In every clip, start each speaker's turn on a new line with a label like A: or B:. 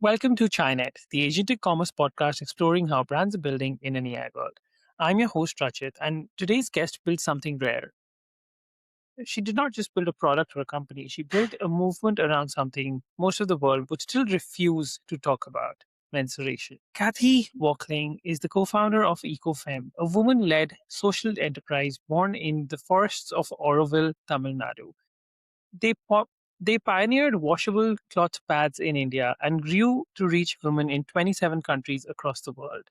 A: Welcome to ChiNet, the agentic commerce podcast exploring how brands are building in an AI world. I'm your host, Rachit, and today's guest built something rare. She did not just build a product or a company, she built a movement around something most of the world would still refuse to talk about: menstruation. Kathy Walkling is the co founder of Eco Femme, a woman led social enterprise born in the forests of Auroville, Tamil Nadu. They pop they pioneered washable cloth pads in India and grew to reach women in 27 countries across the world.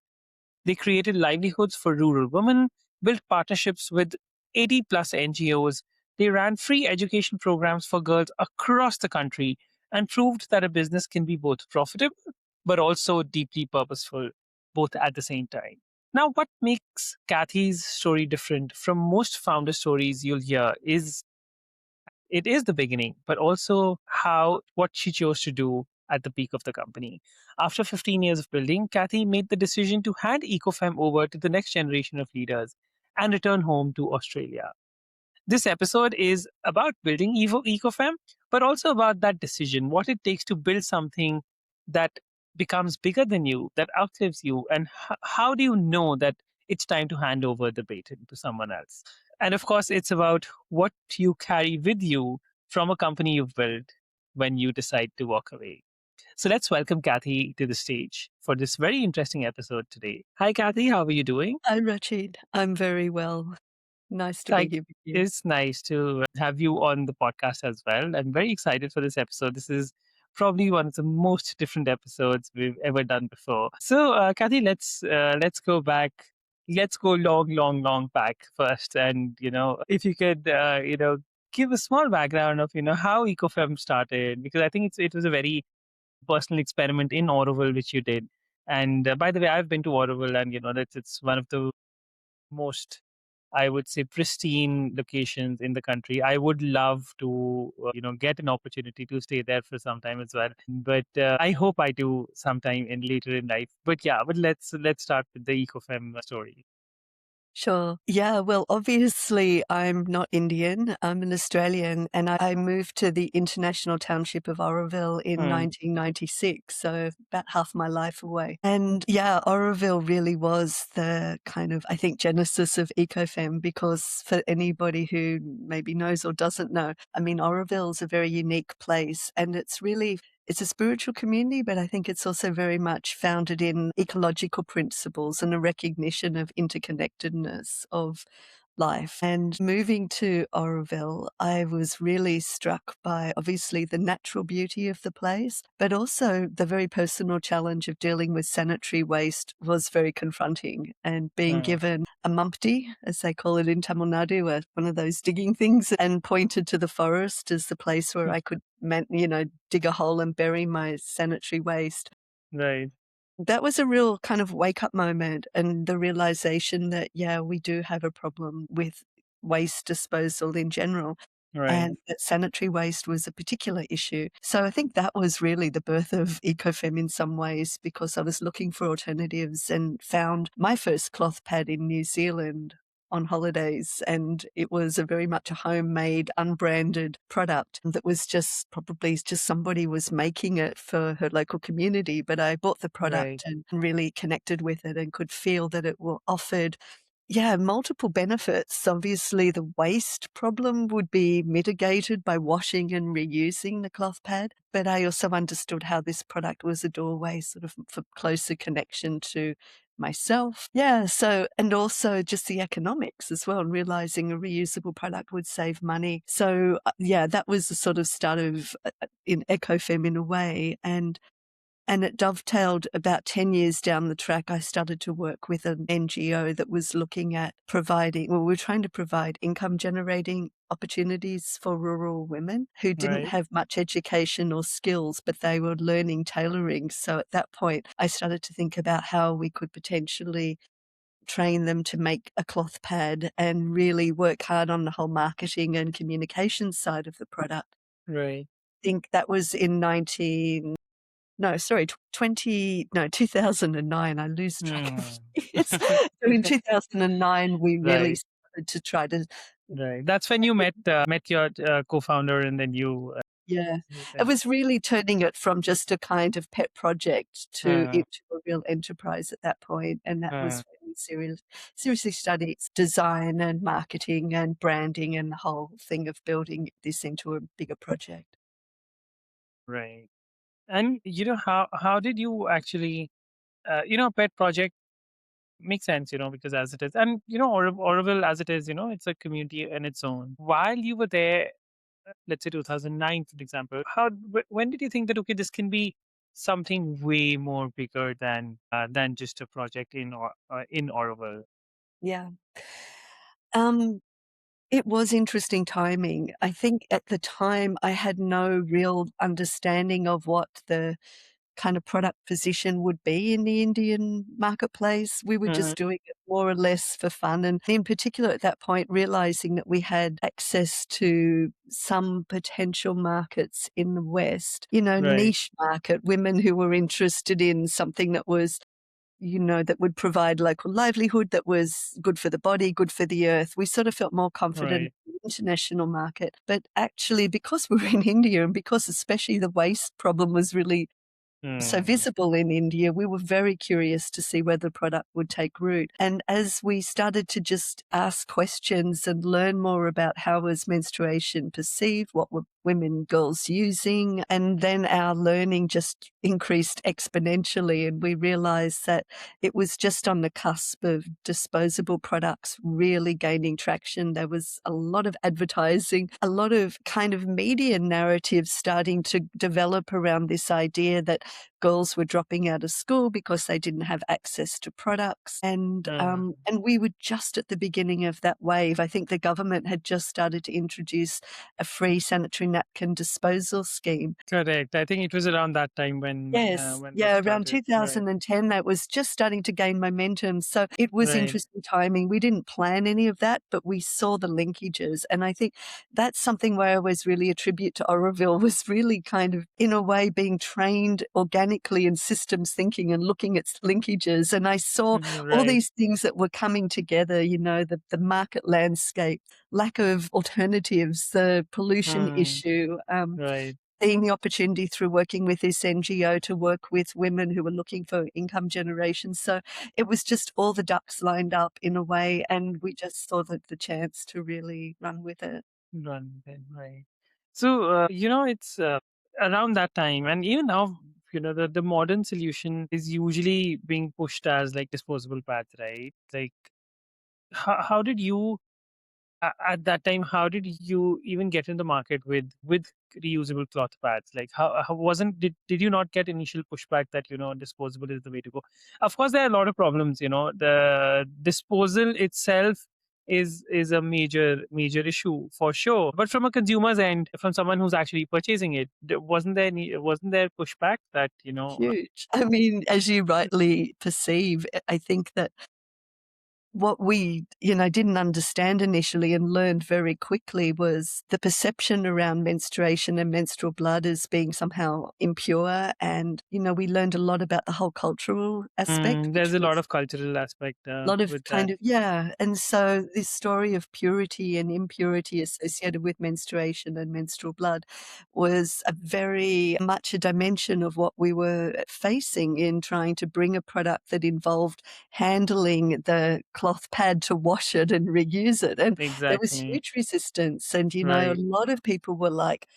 A: They created livelihoods for rural women, built partnerships with 80 plus NGOs. They ran free education programs for girls across the country and proved that a business can be both profitable but also deeply purposeful, both at the same time. Now, what makes Kathy's story different from most founder stories you'll hear is it is the beginning, but also how what she chose to do at the peak of the company. After 15 years of building, Kathy made the decision to hand EcoFem over to the next generation of leaders and return home to Australia. This episode is about building EcoFem, but also about that decision, what it takes to build something that becomes bigger than you, that outlives you, and how do you know that it's time to hand over the baton to someone else? And of course, it's about what you carry with you from a company you've built when you decide to walk away. So let's welcome Kathy to the stage for this very interesting episode today. Hi, Kathy. How are you doing?
B: Hi, Rachid. I'm very well. Nice to be here with you.
A: It's nice to have you on the podcast as well. I'm very excited for this episode. This is probably one of the most different episodes we've ever done before. So, Kathy, let's go back. Let's go long back first, and if you could, give a small background of how EcoFem started, because I think it was a very personal experiment in Auroville which you did. And by the way, I've been to Auroville, and that's it's one of the most, I would say, pristine locations in the country. I would love to, get an opportunity to stay there for some time as well. But I hope I do sometime in later in life. But yeah, but let's start with the EcoFem story.
B: Sure. Yeah, well, obviously, I'm not Indian. I'm an Australian, and I moved to the international township of Auroville in 1996, so about half my life away. And yeah, Auroville really was the kind of, I think, genesis of EcoFem, because for anybody who maybe knows or doesn't know, I mean, Auroville is a very unique place, and it's a spiritual community, but I think it's also very much founded in ecological principles and a recognition of interconnectedness of life. And moving to Auroville, I was really struck by obviously the natural beauty of the place, but also the very personal challenge of dealing with sanitary waste was very confronting. And being given a mumpty, as they call it in Tamil Nadu, one of those digging things, and pointed to the forest as the place where I could, dig a hole and bury my sanitary waste.
A: Right,
B: That was a real kind of wake up moment, and the realization that, yeah, we do have a problem with waste disposal in general,
A: right,
B: and that sanitary waste was a particular issue. So I think that was really the birth of EcoFem in some ways, because I was looking for alternatives and found my first cloth pad in New Zealand on holidays, and it was a very much a homemade, unbranded product that was probably just somebody was making it for her local community. But I bought the
A: right,
B: product and really connected with it and could feel that it offered multiple benefits. Obviously, the waste problem would be mitigated by washing and reusing the cloth pad, but I also understood how this product was a doorway sort of for closer connection to myself. Yeah, so, and also just the economics as well, and realizing a reusable product would save money. So, that was the sort of start of in EcoFem in a way. And it dovetailed about 10 years down the track. I started to work with an NGO that was looking at we're trying to provide income generating opportunities for rural women who didn't
A: right,
B: have much education or skills, but they were learning tailoring. So at that point, I started to think about how we could potentially train them to make a cloth pad and really work hard on the whole marketing and communication side of the product.
A: right.
B: I think that was in 2009. I lose track of years. So in 2009, we really
A: Right,
B: started to try to
A: right. That's when you met your co-founder, and then you
B: Yeah. It
A: Okay.
B: was really turning it from just a kind of pet project to
A: Uh,
B: into a real enterprise at that point, and that
A: uh,
B: was when we seriously studied design and marketing and branding and the whole thing of building this into a bigger project.
A: right. And how did you actually pet project makes sense, because as it is, and Auroville as it is, it's a community in its own. While you were there, let's say 2009, for example, when did you think that okay, this can be something way more bigger than just a project in Auroville?
B: Yeah. Um, it was interesting timing. I think at the time I had no real understanding of what the kind of product position would be in the Indian marketplace. We were
A: Hmm.
B: just doing it more or less for fun, and in particular at that point, realizing that we had access to some potential markets in the West,
A: Right.
B: niche market, women who were interested in something that was that would provide local livelihood, that was good for the body, good for the earth. We sort of felt more confident
A: Right.
B: in the international market. But actually, because we were in India and because especially the waste problem was really so
A: Hmm.
B: visible in India, we were very curious to see whether the product would take root. And as we started to just ask questions and learn more about how was menstruation perceived, what were women, girls using, and then our learning just increased exponentially. And we realized that it was just on the cusp of disposable products really gaining traction. There was a lot of advertising, a lot of kind of media narratives starting to develop around this idea that girls were dropping out of school because they didn't have access to products. And we were just at the beginning of that wave. I think the government had just started to introduce a free sanitary napkin disposal scheme.
A: Correct. I think it was around that time
B: Yes.
A: when that
B: Yeah, around
A: started. Right.
B: 2010, that was just starting to gain momentum. So it was
A: Right.
B: interesting timing. We didn't plan any of that, but we saw the linkages. And I think that's something where I always really attribute to Auroville was really kind of, in a way, being trained organically in systems thinking and looking at linkages. And I saw all
A: Right.
B: these things that were coming together, the market landscape, lack of alternatives, the pollution
A: Hmm.
B: issue,
A: Right.
B: seeing the opportunity through working with this NGO to work with women who were looking for income generation. So it was just all the ducks lined up in a way, and we just saw the chance to really run with it.
A: Run then, right. So, it's around that time, and even now, the modern solution is usually being pushed as like disposable pads, right? Like, how did you at that time? How did you even get in the market with reusable cloth pads? Like, how wasn't did you not get initial pushback that disposable is the way to go? Of course, there are a lot of problems. The disposal itself is a major issue for sure. But from a consumer's end, from someone who's actually purchasing it, wasn't there pushback that
B: Huge. I mean, as you rightly perceive, I think that what we, didn't understand initially and learned very quickly was the perception around menstruation and menstrual blood as being somehow impure. And, we learned a lot about the whole cultural aspect, which
A: there's a lot
B: was
A: of cultural aspect
B: lot of
A: with that.
B: kind of yeah, and so this story of purity and impurity associated with menstruation and menstrual blood was a very much a dimension of what we were facing in trying to bring a product that involved handling the cloth pad to wash it and reuse it, and there was
A: Exactly.
B: huge resistance, and, a
A: Right.
B: lot of people were like,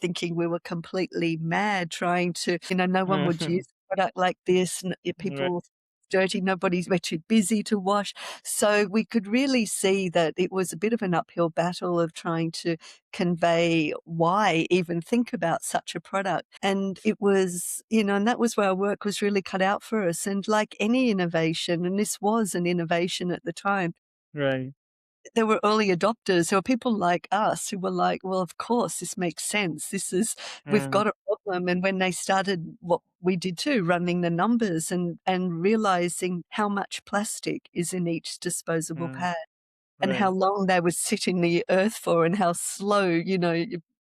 B: thinking we were completely mad trying to no one would use a product like this, and
A: Right.
B: people dirty, we're too busy to wash. So we could really see that it was a bit of an uphill battle of trying to convey why even think about such a product. And it was, and that was where our work was really cut out for us. And like any innovation, and this was an innovation at the time,
A: Right.
B: there were early adopters. There were people like us who were like, well, of course, this makes sense. We've
A: Mm,
B: got a problem. And when they started what we did too, running the numbers and realizing how much plastic is in each disposable
A: mm,
B: pad and how
A: right.
B: long they would sit in the earth for and how slow,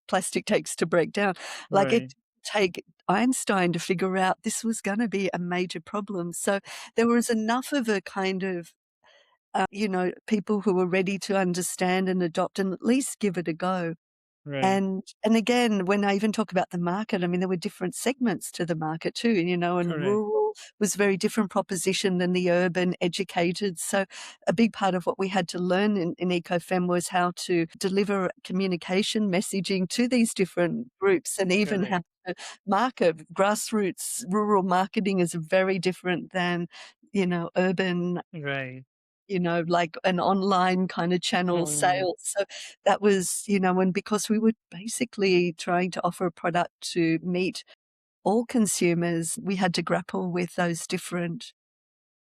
B: plastic takes to break down. Like it
A: Right.
B: take Einstein to figure out this was going to be a major problem. So there was enough of a kind of people who were ready to understand and adopt and at least give it a go.
A: Right.
B: And again, when I even talk about the market, I mean, there were different segments to the market too, and
A: Correct.
B: rural was very different proposition than the urban educated. So a big part of what we had to learn in Eco Femme was how to deliver communication messaging to these different groups and even
A: Correct.
B: how to market. Grassroots rural marketing is very different than, urban,
A: Right.
B: like an online kind of channel
A: Mm.
B: sales. So that was, and because we were basically trying to offer a product to meet all consumers, we had to grapple with those different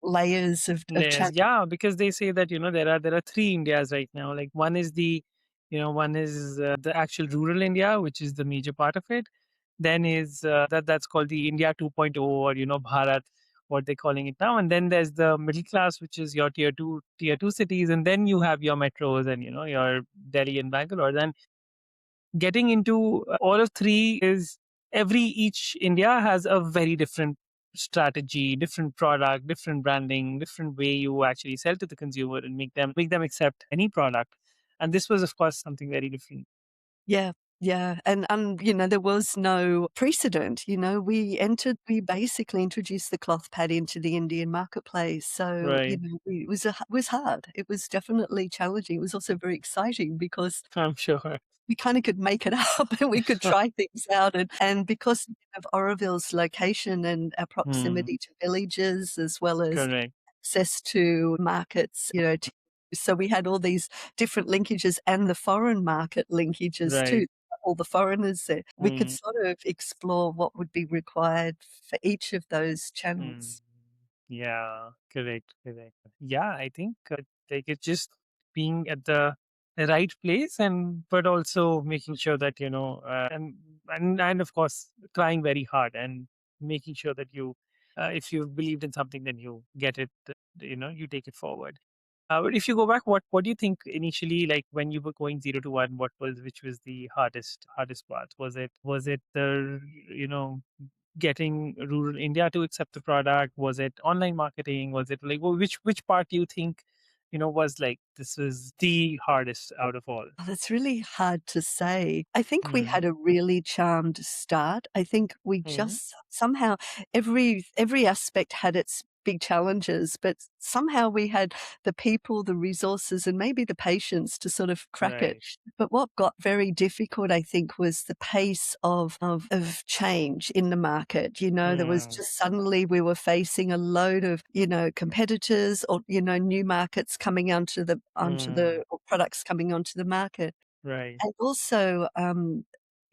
B: layers of
A: Yes,
B: channel.
A: yeah, because they say that there are three Indias right now. Like one is the actual rural India, which is the major part of it. Then is that's called the India 2.0, or Bharat, what they're calling it now. And then there's the middle class, which is your tier two cities, and then you have your metros and your Delhi and Bangalore. Then getting into all of three is every each India has a very different strategy, different product, different branding, different way you actually sell to the consumer and make them accept any product. And this was, of course, something very different.
B: Yeah, yeah, and there was no precedent. We basically introduced the cloth pad into the Indian marketplace. So,
A: Right.
B: it was hard. It was definitely challenging. It was also very exciting because
A: I'm sure.
B: we kinda could make it up and we could try things out, and because of Auroville's location and our
A: Hmm.
B: proximity to villages as well as
A: Correct.
B: access to markets, so we had all these different linkages and the foreign market linkages too,
A: Right.
B: all the foreigners there. We could
A: Hmm.
B: sort of explore what would be required for each of those
A: Mm.
B: channels.
A: Yeah, correct, correct. Yeah, I think like it's just being at the right place, and but also making sure that and of course trying very hard and making sure that if you believed in something, then you get it. You take it forward. But if you go back, what do you think initially, like when you were going 0 to 1, which was the hardest part? Was it the getting rural India to accept the product? Was it online marketing? Was it like which part do you think was like this was the hardest out of all?
B: Oh, that's really hard to say. I think we
A: Hmm.
B: had a really charmed start. I think we
A: Hmm.
B: just somehow every aspect had its big challenges, but somehow we had the people, the resources, and maybe the patience to sort of crack it.
A: Right.
B: But what got very difficult, I think, was the pace of change in the market. There was
A: Hmm.
B: just suddenly we were facing a load of, competitors or, new markets coming onto the
A: Hmm.
B: or products coming onto the market.
A: Right.
B: And also,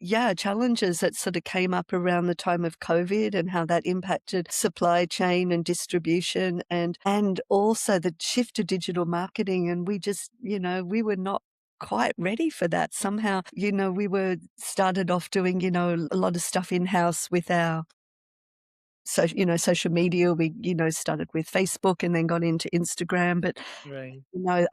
B: yeah, challenges that sort of came up around the time of COVID and how that impacted supply chain and distribution and also the shift to digital marketing. And we just, we were not quite ready for that. Somehow, we were started off doing, a lot of stuff in-house with our social media. We, started with Facebook and then got into Instagram. But
A: Right.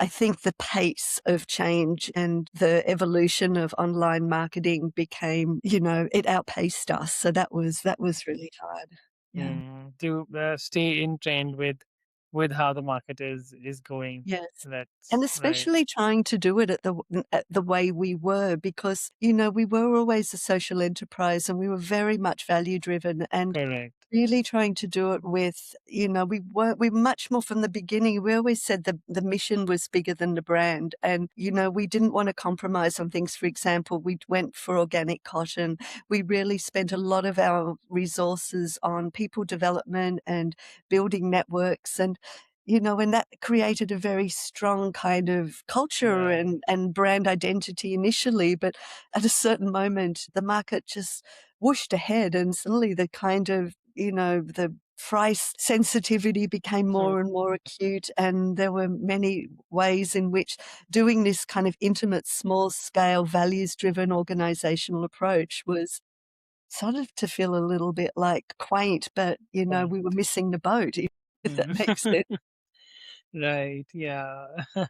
B: I think the pace of change and the evolution of online marketing became, it outpaced us. So that was really hard. Yeah.
A: To stay in trend with how the market is going.
B: Yes. And
A: That's right.
B: especially trying to do it at the way we were because, we were always a social enterprise and we were very much value driven and
A: Correct.
B: really trying to do it with, we much more from the beginning, we always said the mission was bigger than the brand. And, we didn't want to compromise on things. For example, we went for organic cotton. We really spent a lot of our resources on people development and building networks. And that created a very strong kind of culture
A: Right.
B: and brand identity initially. But at a certain moment, the market just whooshed ahead and suddenly the kind of, the price sensitivity became
A: Hmm.
B: more and more acute. And there were many ways in which doing this kind of intimate, small scale, values driven organizational approach was sort of to feel a little bit like quaint, but,
A: Fine.
B: we were missing the boat, if that
A: Hmm.
B: makes sense.
A: Right. Yeah.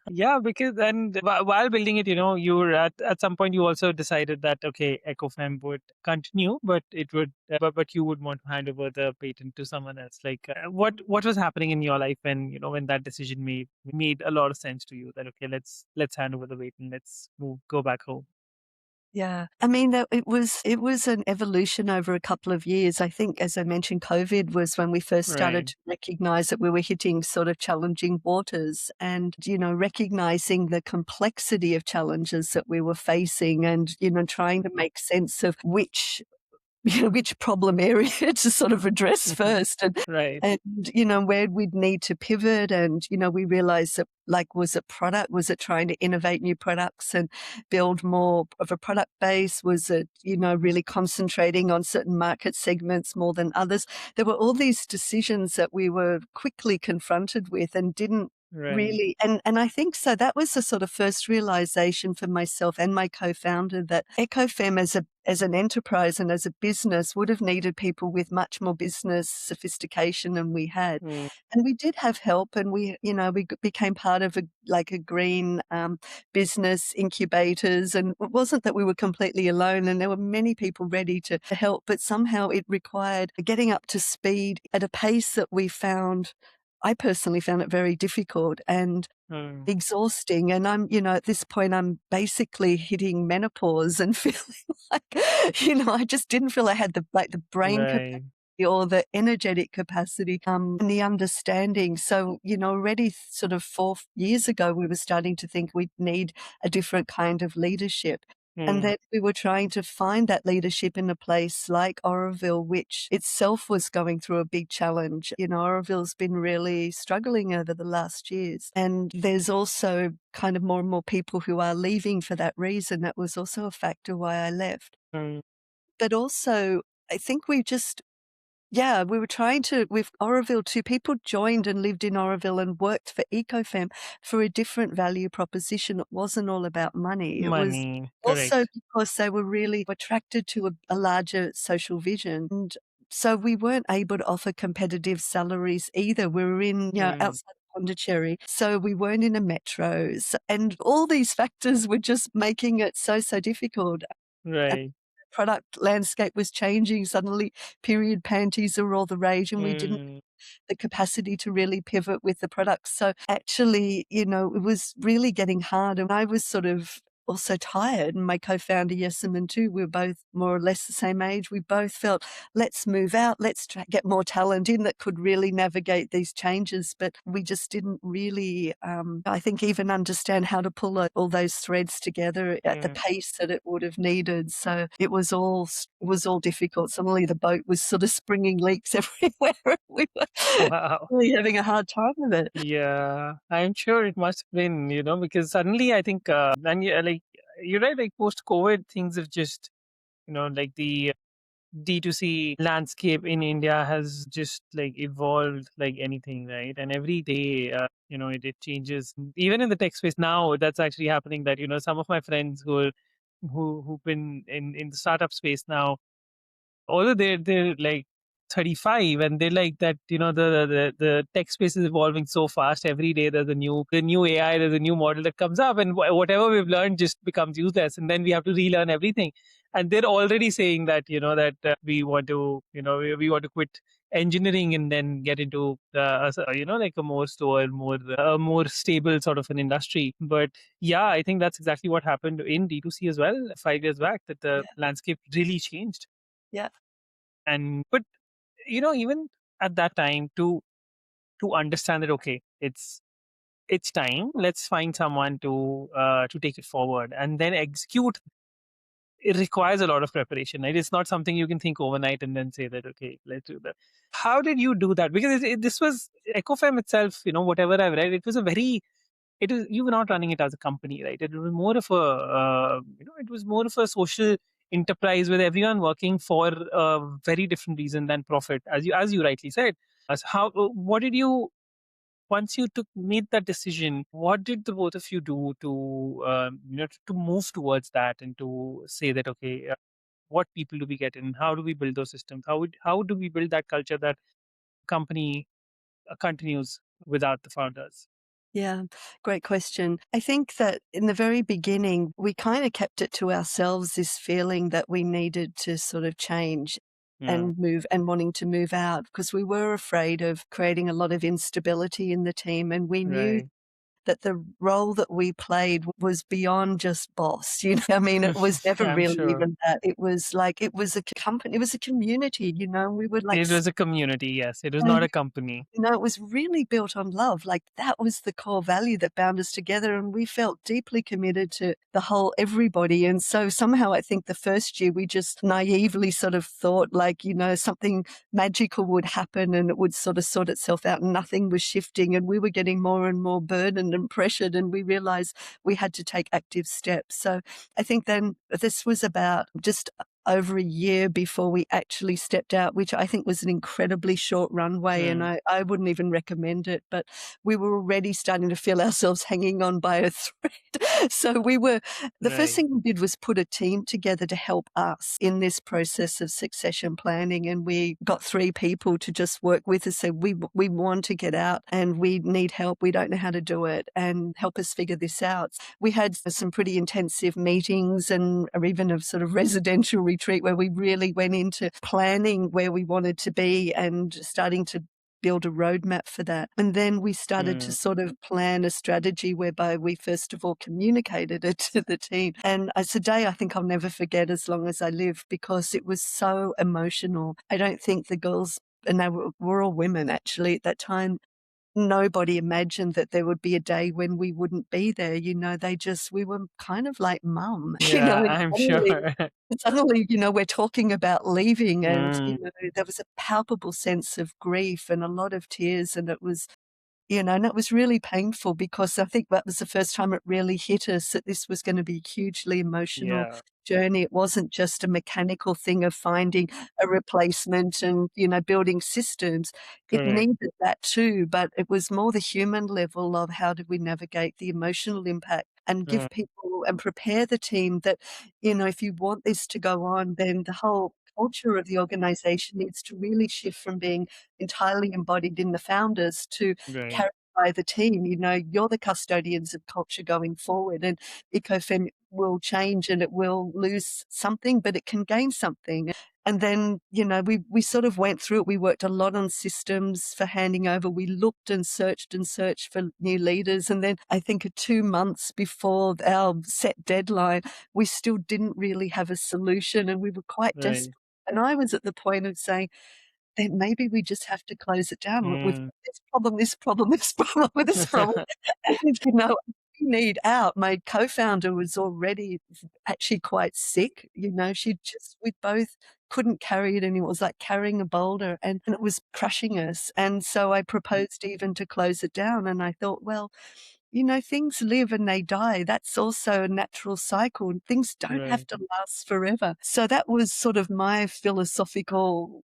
A: Yeah. Because and while building it, you were at some point you also decided that okay, EcoFem would continue, but it would, but you would want to hand over the patent to someone else. Like, what was happening in your life when that decision made a lot of sense to you? That okay, let's hand over the patent, let's go back home.
B: Yeah. I mean, that it was an evolution over a couple of years. I think, as I mentioned, COVID was when we first started
A: Right.
B: to recognize that we were hitting sort of challenging waters and, recognizing the complexity of challenges that we were facing and, trying to make sense of which which problem area to sort of address first
A: Right.
B: and, where we'd need to pivot and, we realized that, like, was it product? Was it trying to innovate new products and build more of a product base? Was it, really concentrating on certain market segments more than others? There were all these decisions that we were quickly confronted with and didn't
A: Right.
B: really and I think so that was the sort of first realization for myself and my co-founder that Eco Femme as an enterprise and as a business would have needed people with much more business sophistication than we had.
A: Mm.
B: And we did have help and we became part of a green, business incubators, and it wasn't that we were completely alone, and there were many people ready to help, but somehow it required getting up to speed at a pace that we found I personally found it very difficult and
A: Mm.
B: exhausting, and at this point, I'm basically hitting menopause and feeling like, I just didn't feel I had the brain capacity
A: Right.
B: or the energetic capacity, and the understanding. So, already sort of 4 years ago, we were starting to think we'd need a different kind of leadership. And
A: Mm.
B: then we were trying to find that leadership in a place like Auroville, which itself was going through a big challenge. Auroville's been really struggling over the last years. And there's also kind of more and more people who are leaving for that reason. That was also a factor why I left.
A: Mm.
B: But also, I think we just yeah, we were trying to with Auroville too, people joined and lived in Auroville and worked for EcoFem for a different value proposition. It wasn't all about money. It was
A: Money.
B: also
A: Correct.
B: because they were really attracted to a larger social vision. And so we weren't able to offer competitive salaries either. We were in,
A: Mm.
B: outside of Pondicherry, so we weren't in a metro. And all these factors were just making it so difficult. And
A: Right.
B: product landscape was changing. Suddenly, period panties are all the rage, and we didn't
A: Mm.
B: the capacity to really pivot with the products. So actually, it was really getting hard, and I was sort of also tired, and my co-founder Yesemin too, we were both more or less the same age. We both felt, let's move out, let's get more talent in that could really navigate these changes, but we just didn't really, I think, even understand how to pull all those threads together at the
A: Mm.
B: pace that it would have needed. So it was all difficult. Suddenly the boat was sort of springing leaks everywhere. We were
A: Wow.
B: really having a hard time with it.
A: Yeah, I'm sure it must have been, because suddenly I think, and yeah, like you're right, like post COVID, things have just, like the D2C landscape in India has just like evolved like anything, right? And every day, it changes. Even in the tech space now, that's actually happening. That some of my friends who've been in the startup space now, although they're like 35 and they're like that, the tech space is evolving so fast. Every day there's a new AI, there's a new model that comes up, and whatever we've learned just becomes useless, and then we have to relearn everything. And they're already saying that, that we want to, we want to quit engineering and then get into like a more slower, more stable sort of an industry. But yeah, I think that's exactly what happened in D2C as well 5 years back, that the
B: Yeah,
A: landscape really changed.
B: yeah,
A: And but even at that time, to understand that, okay, it's time, let's find someone to take it forward and then execute. It requires a lot of preparation, right? It's not something you can think overnight and then say that, okay, let's do that. How did you do that? Because this was Ecofem itself, whatever I've read, it was, you were not running it as a company, right? It was more of a it was more of a social enterprise with everyone working for a very different reason than profit, as you rightly said. So how what did you, once you took made that decision, what did the both of you do to to move towards that and to say that, okay, what people do we get in, how do we build those systems, how do we build that culture that company continues without the founders?
B: yeah. Great question. I think that in the very beginning, we kind of kept it to ourselves, this feeling that we needed to sort of change
A: Yeah.
B: and move and wanting to move out because we were afraid of creating a lot of instability in the team. And we knew
A: Right.
B: that the role that we played was beyond just boss, I mean, it was never
A: I'm
B: really
A: sure.
B: even that. It was like it was a company, it was a community, we would like
A: It was a community, yes. It was
B: and
A: not a company.
B: it was really built on love, like, that was the core value that bound us together, and we felt deeply committed to the whole everybody, and so somehow I think the first year we just naively sort of thought, like, something magical would happen and it would sort of sort itself out, and nothing was shifting, and we were getting more and more burdened and pressured, and we realized we had to take active steps. So I think then this was about just over a year before we actually stepped out, which I think was an incredibly short runway, and
A: Mm,
B: I wouldn't even recommend it, but we were already starting to feel ourselves hanging on by a thread. So the first
A: right.
B: thing we did was put a team together to help us in this process of succession planning, and we got 3 people to just work with us, said, "We want to get out and we need help. We don't know how to do it, and help us figure this out." We had some pretty intensive meetings and or even a sort of residential retreat where we really went into planning where we wanted to be and starting to build a roadmap for that. And then we started to
A: Mm,
B: sort of plan a strategy whereby we first of all communicated it to the team. And it's a day I think I'll never forget as long as I live because it was so emotional. I don't think the girls, and they were all women actually at that time, nobody imagined that there would be a day when we wouldn't be there, we were kind of like mum,
A: yeah,
B: and
A: I'm sure.
B: suddenly, we're talking about leaving and,
A: Mm,
B: there was a palpable sense of grief and a lot of tears, and and it was really painful because I think that was the first time it really hit us that this was gonna be a hugely emotional
A: yeah,
B: journey. It wasn't just a mechanical thing of finding a replacement and, building systems. It
A: correct.
B: needed that too, but it was more the human level of how did we navigate the emotional impact and
A: Uh,
B: give people and prepare the team that, if you want this to go on, then the whole culture of the organization needs to really shift from being entirely embodied in the founders to
A: right,
B: carried by the team. You're the custodians of culture going forward, and EcoFem will change and it will lose something, but it can gain something. And then, we sort of went through it. We worked a lot on systems for handing over. We looked and searched for new leaders. And then I think 2 months before our set deadline, we still didn't really have a solution and we were quite
A: right.
B: desperate. And I was at the point of saying, then maybe we just have to close it down. We've
A: Mm.
B: got this problem, this problem, this problem with this problem, and, we need out. My co-founder was already actually quite sick, we both couldn't carry it anymore. It was like carrying a boulder and it was crushing us. And so I proposed even to close it down, and I thought, well, things live and they die. That's also a natural cycle, and things don't have
A: Right.
B: to last forever. So that was sort of my philosophical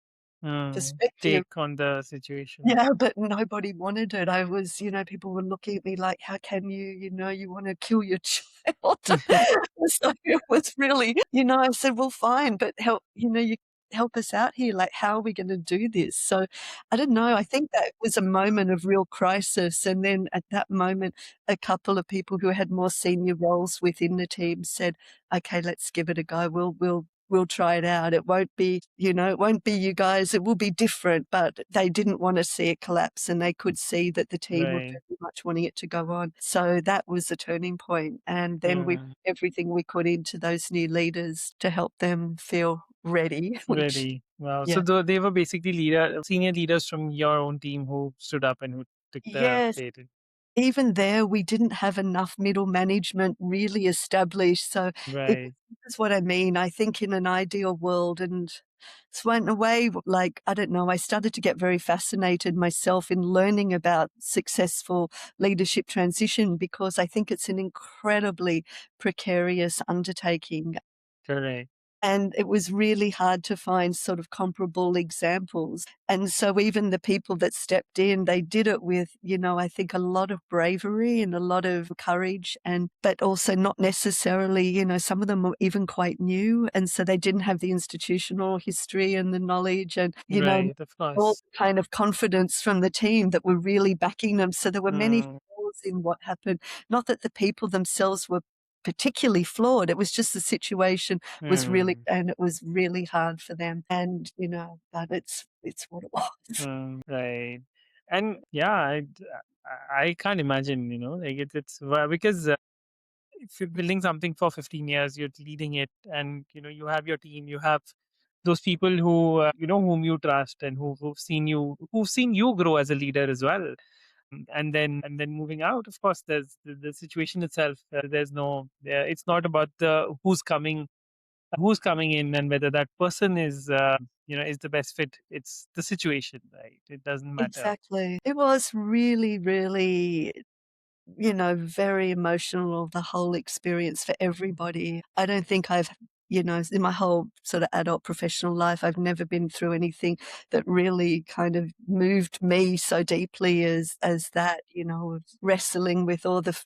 B: perspective.
A: Take on the situation.
B: Yeah, but nobody wanted it. People were looking at me like, "How can you, you wanna kill your child?" So it was really I said, "Well, fine, but you help us out here, like, how are we gonna do this?" So, I don't know, I think that was a moment of real crisis, and then at that moment, a couple of people who had more senior roles within the team said, "Okay, let's give it a go. We'll try it out. It won't be, it won't be you guys. It will be different." But they didn't want to see it collapse and they could see that the team were
A: Right.
B: very much wanting it to go on. So that was a turning point. And then we put
A: Mm.
B: everything we could into those new leaders to help them feel ready, which,
A: Really? Wow. So
B: yeah.
A: they were basically senior leaders from your own team who stood up and who took the
B: Yes.
A: bait.
B: Even there, we didn't have enough middle management really established, so it
A: Right.
B: this is what I mean. I think in an ideal world and so in a way, like, I don't know, I started to get very fascinated myself in learning about successful leadership transition because I think it's an incredibly precarious undertaking.
A: Correct.
B: And it was really hard to find sort of comparable examples. And so even the people that stepped in, they did it with, I think a lot of bravery and a lot of courage but also not necessarily, some of them were even quite new. And so they didn't have the institutional history and the knowledge and,
A: Right. Of
B: all
A: course.
B: the kind of confidence from the team that were really backing them. So there were many
A: Mm.
B: flaws in what happened. Not that the people themselves were particularly flawed. It was just the situation
A: Mm.
B: and it was really hard for them. And, but it's what it was.
A: Mm. Right. And yeah, I can't imagine, like it's because if you're building something for 15 years, you're leading it, and you have your team, you have those people who whom you trust and who've seen you grow as a leader as well. And then moving out, of course, there's the situation itself. There's no, it's not about the who's coming in and whether that person is the best fit. It's the situation, right? It doesn't matter.
B: Exactly. It was really, really, very emotional, the whole experience for everybody. I don't think in my whole sort of adult professional life, I've never been through anything that really kind of moved me so deeply as that, of wrestling with all the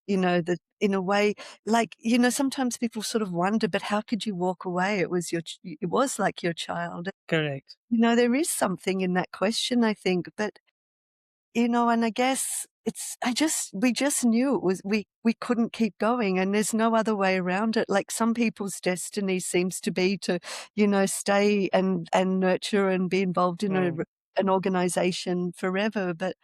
B: in a way, like, sometimes people sort of wonder, but how could you walk away? It was like your child.
A: Correct.
B: There is something in that question, I think, but and I guess we just knew we couldn't keep going and there's no other way around it. Like some people's destiny seems to be to, stay and nurture and be involved in
A: Mm,
B: an organization forever. But,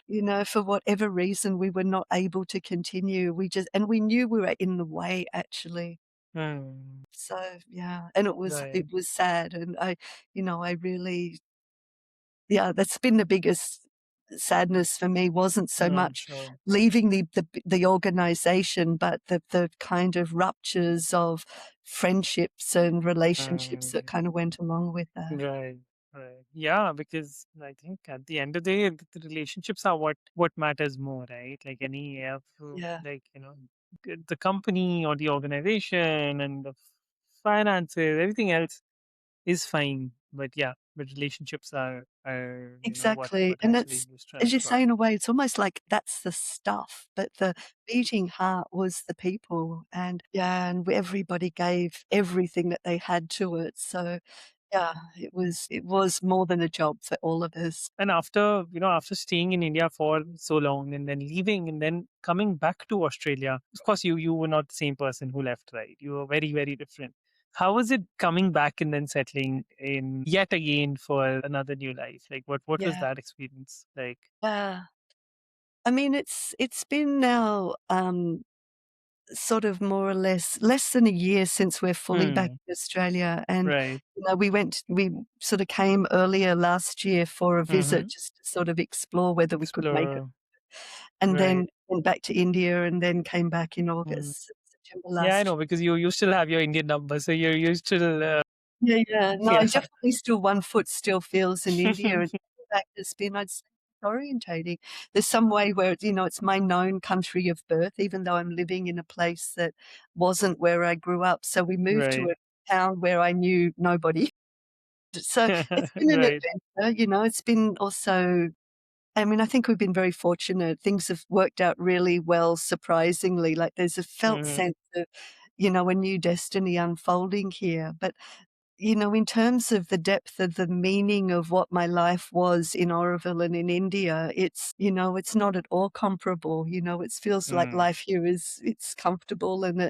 B: for whatever reason, we were not able to continue. And we knew we were in the way actually.
A: mm,
B: So, yeah, and it
A: right.
B: was sad. And I really yeah, that's been the biggest sadness for me, wasn't so
A: No, I'm
B: much
A: sure.
B: leaving the organization, but the kind of ruptures of friendships and relationships that
A: Mm,
B: kind of went along with that.
A: right. Right. Yeah, because I think at the end of the day, the relationships are what matters more, right? Like any
B: Yeah,
A: like the company or the organization and the finances, everything else is fine. But yeah, but relationships are what
B: exactly,
A: what
B: and
A: actually
B: that's
A: you strive
B: as you
A: for.
B: say, in a way, it's almost like that's the stuff, but the beating heart was the people, and yeah, and everybody gave everything that they had to it, so yeah, it was more than a job for all of us.
A: And after staying in India for so long and then leaving and then coming back to Australia, of course, you were not the same person who left, right? You were very, very different. How was it coming back and then settling in yet again for another new life? Like, what was
B: Yeah,
A: that experience like?
B: yeah. I mean, it's been now, sort of more or less than a year since we're fully back
A: Hmm.
B: in Australia, and,
A: Right.
B: we sort of came earlier last year for a visit
A: Mm-hmm.
B: just to sort of explore whether we could make it,
A: Explore.
B: and then
A: Right.
B: went back to India and then came back in
A: Mm.
B: August, September
A: Yeah, I
B: last.
A: know because you still have your Indian number, so you're still
B: Yeah, yeah. No, I
A: yeah.
B: definitely still one foot still feels in India, and coming back has been, I'd say, orientating. There's some way where, it's my known country of birth, even though I'm living in a place that wasn't where I grew up. So we moved to
A: Right.
B: a town where I knew nobody. So it's been an
A: Right.
B: adventure, it's been also I mean, I think we've been very fortunate. Things have worked out really well, surprisingly. Like, there's a felt
A: Hmm.
B: sense of, a new destiny unfolding here. But in terms of the depth of the meaning of what my life was in Auroville and in India, it's not at all comparable. It feels like
A: Mm.
B: life here it's comfortable and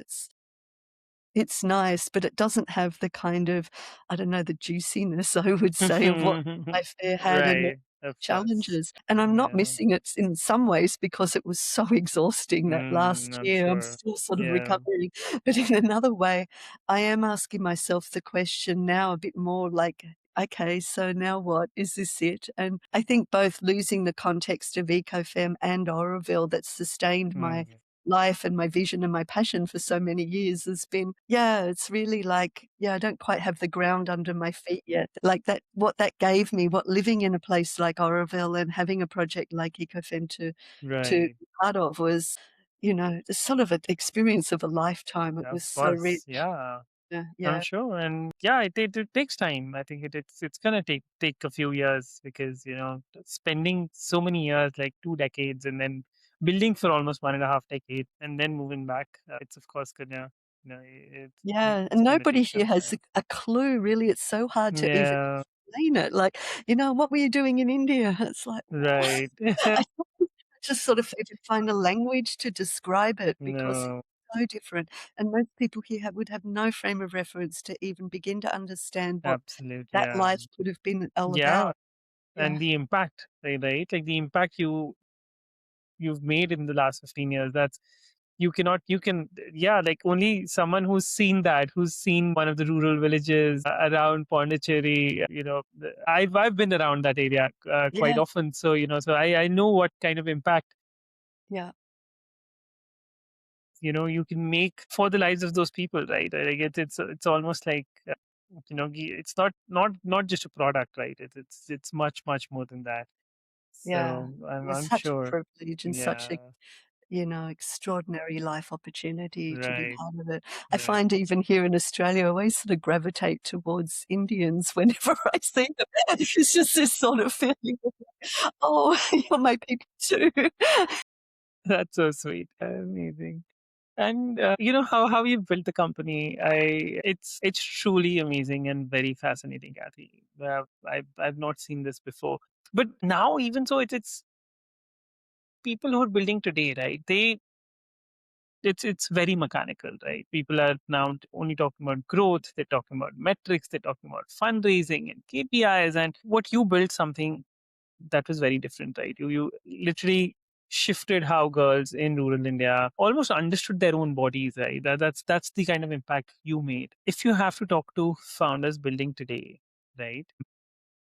B: it's nice, but it doesn't have the kind of, I don't know, the juiciness, I would say, of what life there had and the
A: Right, of course.
B: challenges. And I'm not
A: Yeah.
B: missing it in some ways because it was so exhausting that last
A: I'm
B: year. I'm
A: sure.
B: still sort of
A: Yeah.
B: recovering. But in another way, I am asking myself the question now a bit more like, okay, so now what? Is this it? And I think both losing the context of Eco Femme and Auroville that sustained my
A: Mm.
B: life and my vision and my passion for so many years has been yeah, it's really like, yeah, I don't quite have the ground under my feet yet. Like that what that gave me, what living in a place like Auroville and having a project like EcoFem to
A: Right.
B: be part of was, it's sort of an experience of a lifetime. It
A: Of
B: was so
A: course.
B: rich.
A: Yeah. I'm
B: Yeah.
A: sure. And yeah, it takes time. I think it's gonna take a few years because, spending so many years, like 2 decades, and then building for almost 1.5 decades and then moving back, it's of course gonna,
B: Yeah,
A: it's
B: and
A: gonna
B: nobody
A: take
B: here
A: some
B: has
A: time.
B: a clue really. It's so hard to even
A: Yeah.
B: explain it. Like, "What were you doing in India?" It's like, "What?"
A: Right.
B: I just sort of had to find a language to describe it because
A: No,
B: it's so different, and most people here would have no frame of reference to even begin to understand what
A: absolutely.
B: that
A: Yeah.
B: life could have been all
A: Yeah.
B: about.
A: And
B: Yeah.
A: the impact, right? Like the impact you've made in the last 15 years. That's you cannot you can yeah, like only someone who's seen that, who's seen one of the rural villages around Pondicherry. I've been around that area quite
B: Yeah,
A: often, so so I know what kind of impact
B: yeah,
A: you can make for the lives of those people, right? Like it's almost like it's not just a product, right? It's much more than that.
B: yeah.
A: So
B: It's
A: I'm
B: such a
A: sure.
B: privilege and such a,
A: Yeah.
B: extraordinary life opportunity to be
A: Right.
B: part of it. I
A: Right.
B: find even here in Australia, I always sort of gravitate towards Indians whenever I see them. It's just this sort of feeling of, "Oh, you're my people too."
A: That's so sweet. Amazing. And how you built the company, it's truly amazing and very fascinating, Kathy. I've not seen this before, but now even so, it's people who are building today, right? It's very mechanical, right? People are now only talking about growth. They're talking about metrics. They're talking about fundraising and KPIs. And what you built something that was very different, right? You literally shifted how girls in rural India almost understood their own bodies, right? That's the kind of impact you made. If you have to talk to founders building today, right?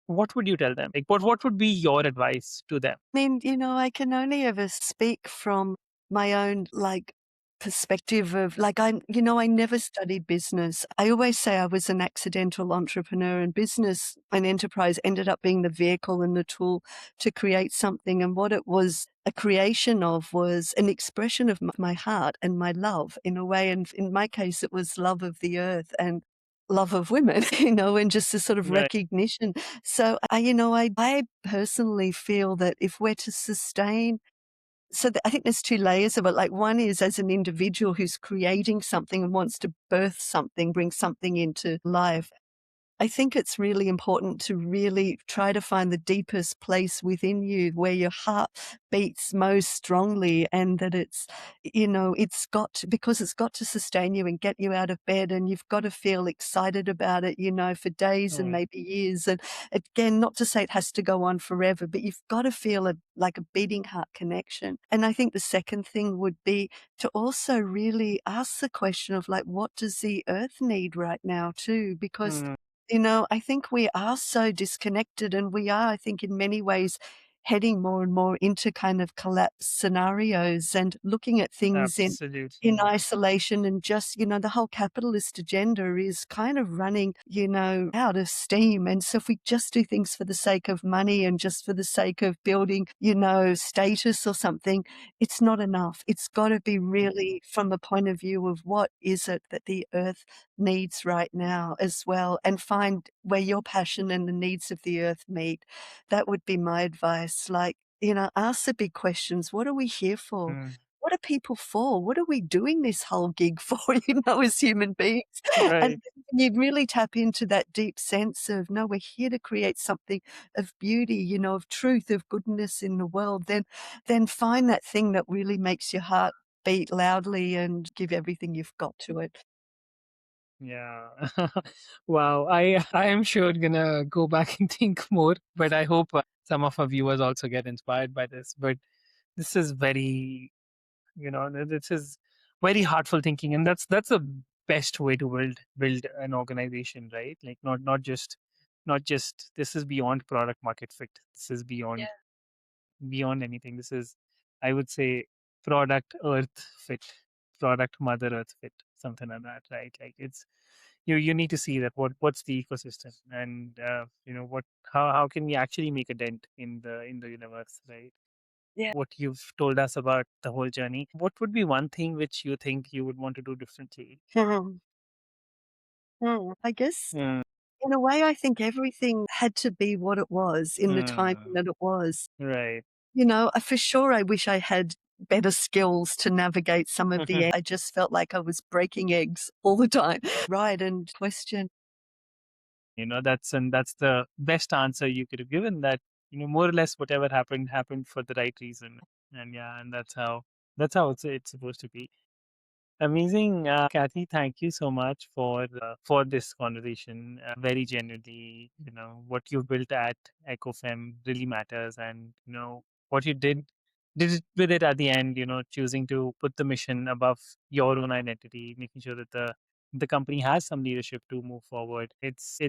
A: What would you tell them? Like what would be your advice to them?
B: Mean, I can only ever speak from my own, like, perspective of like, I never studied business. I always say I was an accidental entrepreneur, and business and enterprise ended up being the vehicle and the tool to create something. And what it was a creation of was an expression of my heart and my love in a way. And in my case, it was love of the earth and love of women, and just a sort of
A: Right.
B: recognition. So I personally feel that if we're to sustain, I think there's two layers of it. Like one is as an individual who's creating something and wants to birth something, bring something into life. I think it's really important to really try to find the deepest place within you where your heart beats most strongly, and that because it's got to sustain you and get you out of bed, and you've got to feel excited about it, for days and
A: Right.
B: maybe years. And again, not to say it has to go on forever, but you've got to feel like a beating heart connection. And I think the second thing would be to also really ask the question of like, what does the earth need right now too? Because
A: Mm,
B: I think we are so disconnected, and we are, I think, in many ways heading more and more into kind of collapse scenarios and looking at things in
A: absolutely.
B: isolation. And just, the whole capitalist agenda is kind of running, out of steam. And so if we just do things for the sake of money and just for the sake of building, status or something, it's not enough. It's got to be really from the point of view of what is it that the earth needs right now as well, and find where your passion and the needs of the earth meet. That would be my advice. Like, ask the big questions. What are we here for?
A: Mm,
B: What are people for? What are we doing this whole gig for, as human beings? And
A: right.
B: when you really tap into that deep sense of, no, we're here to create something of beauty, of truth, of goodness in the world, then find that thing that really makes your heart beat loudly and give everything you've got to it.
A: Yeah. Wow. I am sure gonna go back and think more, but I hope some of our viewers also get inspired by this. But this is very, this is very heartful thinking, and that's the best way to build an organization, right? Like not just this is beyond product market fit. This is beyond anything. This is, I would say, product earth fit, product mother earth fit, something like that, right? Like it's you need to see that what's the ecosystem, and what how can we actually make a dent in the universe, right?
B: Yeah.
A: What you've told us about the whole journey, what would be one thing which you think you would want to do differently?
B: Mhm. I guess
A: Mm,
B: in a way, I think everything had to be what it was in the time
A: mm,
B: that it was.
A: right.
B: For sure, I wish I had better skills to navigate some of the I just felt like I was breaking eggs all the time. Right, and question.
A: That's the best answer you could have given, that more or less whatever happened for the right reason. And yeah, and that's how it's supposed to be. Amazing, Kathy. Thank you so much for this conversation. Very genuinely, what you've built at Eco Femme really matters, and what you did did it with it at the end, choosing to put the mission above your own identity, making sure that the company has some leadership to move forward. It's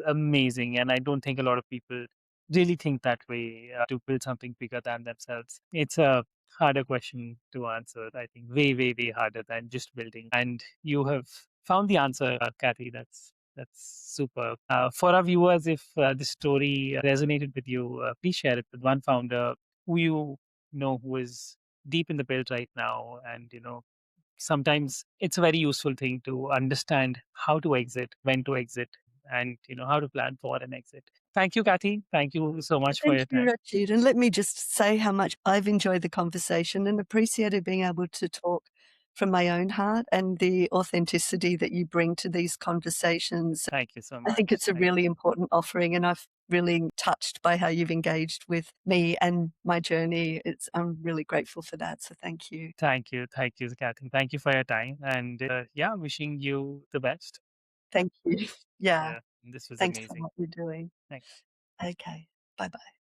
A: amazing, and I don't think a lot of people really think that way, to build something bigger than themselves. It's a harder question to answer. I think way way harder than just building. And you have found the answer, Kathy. That's super. For our viewers, if this story resonated with you, please share it with one founder who you know who is deep in the build right now. And sometimes it's a very useful thing to understand how to exit, when to exit, and how to plan for an exit. Thank you, Kathy. Thank you so much for
B: Thank
A: your
B: you,
A: time.
B: Rachid. And let me just say how much I've enjoyed the conversation and appreciated being able to talk from my own heart and the authenticity that you bring to these conversations.
A: Thank you so
B: I think
A: much.
B: it's a really important offering, and I've really touched by how you've engaged with me and my journey. I'm really grateful for that. So thank you.
A: Thank you, Kathy. Thank you for your time, and yeah, wishing you the best.
B: Thank you. Yeah.
A: Yeah, this was
B: Thanks for
A: amazing.
B: what you're doing.
A: Thanks.
B: Okay. Bye bye.